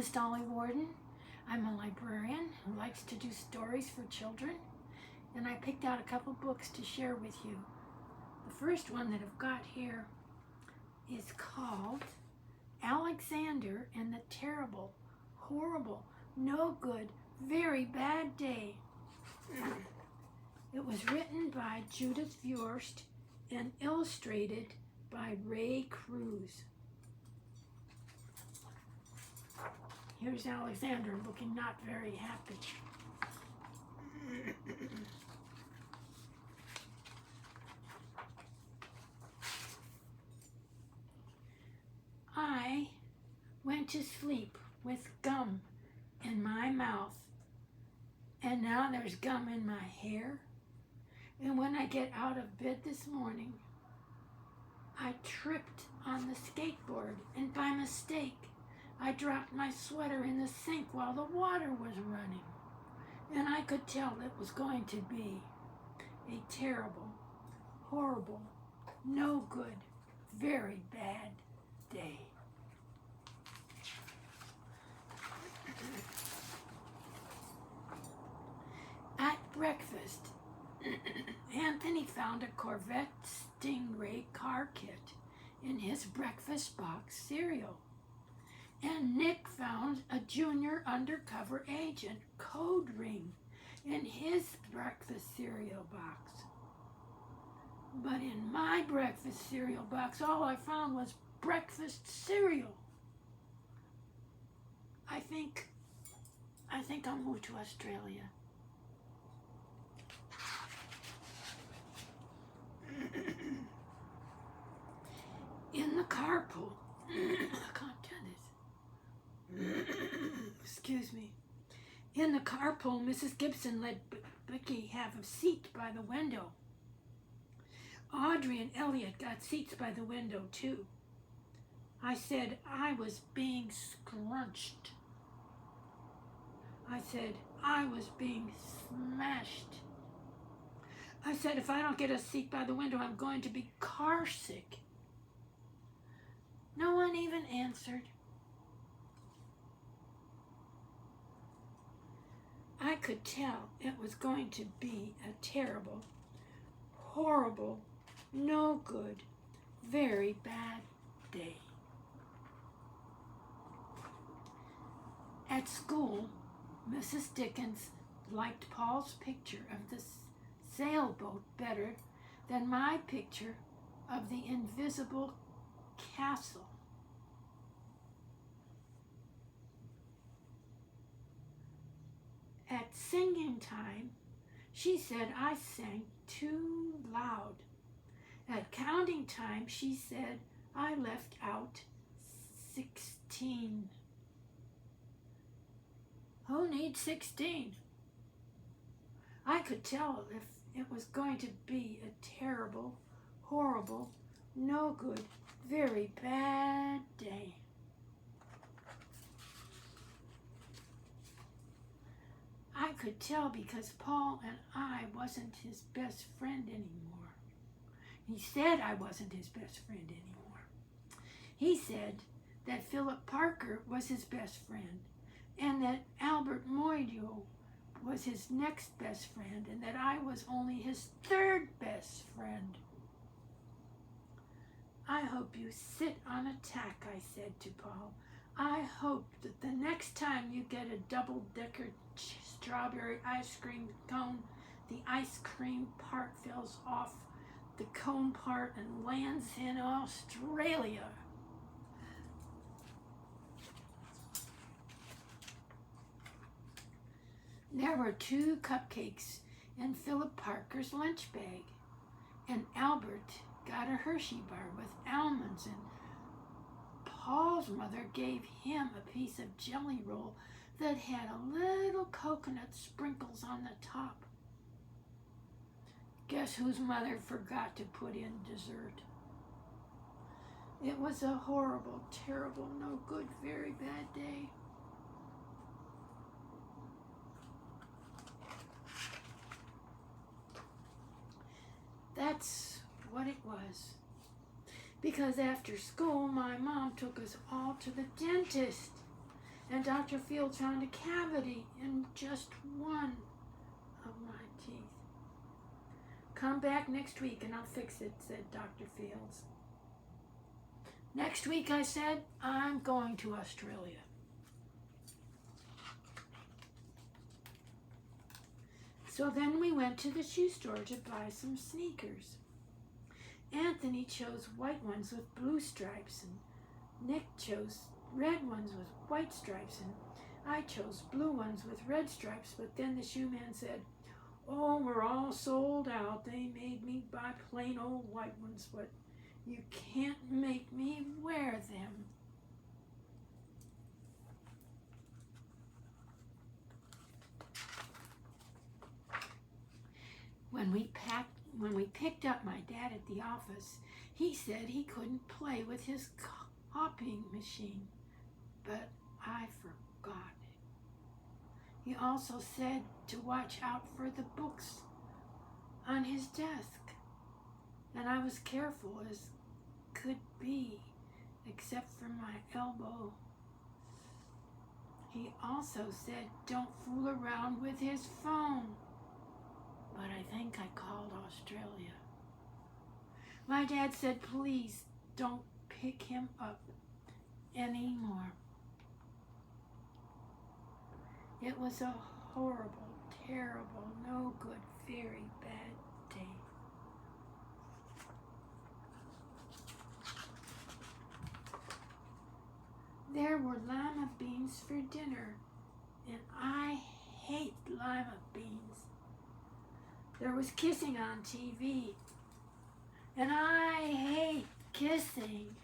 is Dolly Warden. I'm a librarian who likes to do stories for children, and I picked out a couple books to share with you. The first one that I've got here is called Alexander and the Terrible, Horrible, No Good, Very Bad Day. It was written by Judith Viorst and illustrated by Ray Cruz. Here's Alexander looking not very happy. I went to sleep with gum in my mouth, and now there's gum in my hair. And when I get out of bed this morning, I tripped on the skateboard, and by mistake, I dropped my sweater in the sink while the water was running. And I could tell it was going to be a terrible, horrible, no good, very bad day. At breakfast, Anthony found a Corvette Stingray car kit in his breakfast box cereal. And Nick found a junior undercover agent code ring in his breakfast cereal box. But in my breakfast cereal box, all I found was breakfast cereal. I think I'll move to Australia. In the carpool, I can't do this. Excuse me. In the carpool, Mrs. Gibson let Becky have a seat by the window. Audrey and Elliot got seats by the window, too. I said I was being scrunched. I said I was being smashed. I said if I don't get a seat by the window, I'm going to be car sick. No one even answered. I could tell it was going to be a terrible, horrible, no good, very bad day. At school, Mrs. Dickens liked Paul's picture of the sailboat better than my picture of the invisible castle. At singing time, she said I sang too loud. At counting time, she said I left out 16. Who needs 16? I could tell if it was going to be a terrible, horrible, no good, very bad day. I could tell because Paul and I wasn't his best friend anymore. He said I wasn't his best friend anymore. He said that Philip Parker was his best friend, and that Albert Moyo was his next best friend, and that I was only his third best friend. I hope you sit on a tack, I said to Paul. I hope that the next time you get a double-decker strawberry ice cream cone, the ice cream part falls off the cone part and lands in Australia. There were 2 cupcakes in Philip Parker's lunch bag, and Albert got a Hershey bar with almonds, and Paul's mother gave him a piece of jelly roll that had a little coconut sprinkles on the top. Guess whose mother forgot to put in dessert? It was a horrible, terrible, no good, very bad day. That's what it was. Because after school, my mom took us all to the dentist. And Dr. Fields found a cavity in just one of my teeth. Come back next week and I'll fix it, said Dr. Fields. Next week, I said, I'm going to Australia. So then we went to the shoe store to buy some sneakers. Anthony chose white ones with blue stripes, and Nick chose red ones with white stripes, and I chose blue ones with red stripes. But then the shoe man said, "Oh, we're all sold out. They made me buy plain old white ones, but you can't make me wear them." When we picked up my dad at the office, he said he couldn't play with his copying machine, but I forgot it. He also said to watch out for the books on his desk, and I was careful as could be, except for my elbow. He also said don't fool around with his phone, but I think I called Australia. My dad said, please don't pick him up anymore. It was a horrible, terrible, no good, very bad day. There were lima beans for dinner, and I hate lima beans. There was kissing on TV, and I hate kissing.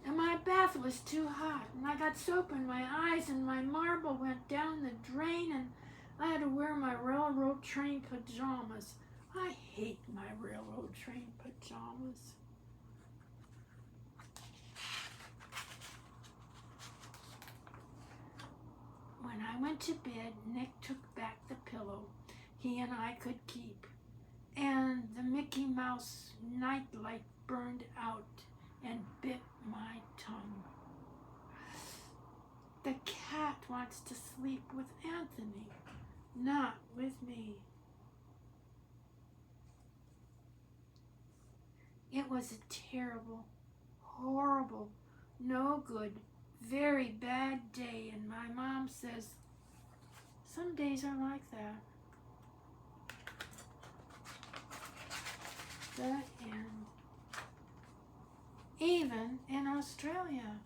And my bath was too hot, and I got soap in my eyes, and my marble went down the drain, and I had to wear my railroad train pajamas. I hate my railroad train pajamas. When I went to bed, Nick took back the pillow he and I could keep, and the Mickey Mouse nightlight burned out and bit my tongue. The cat wants to sleep with Anthony, not with me. It was a terrible, horrible, no good, very bad day, and my mom says some days are like that. The end. Even in Australia.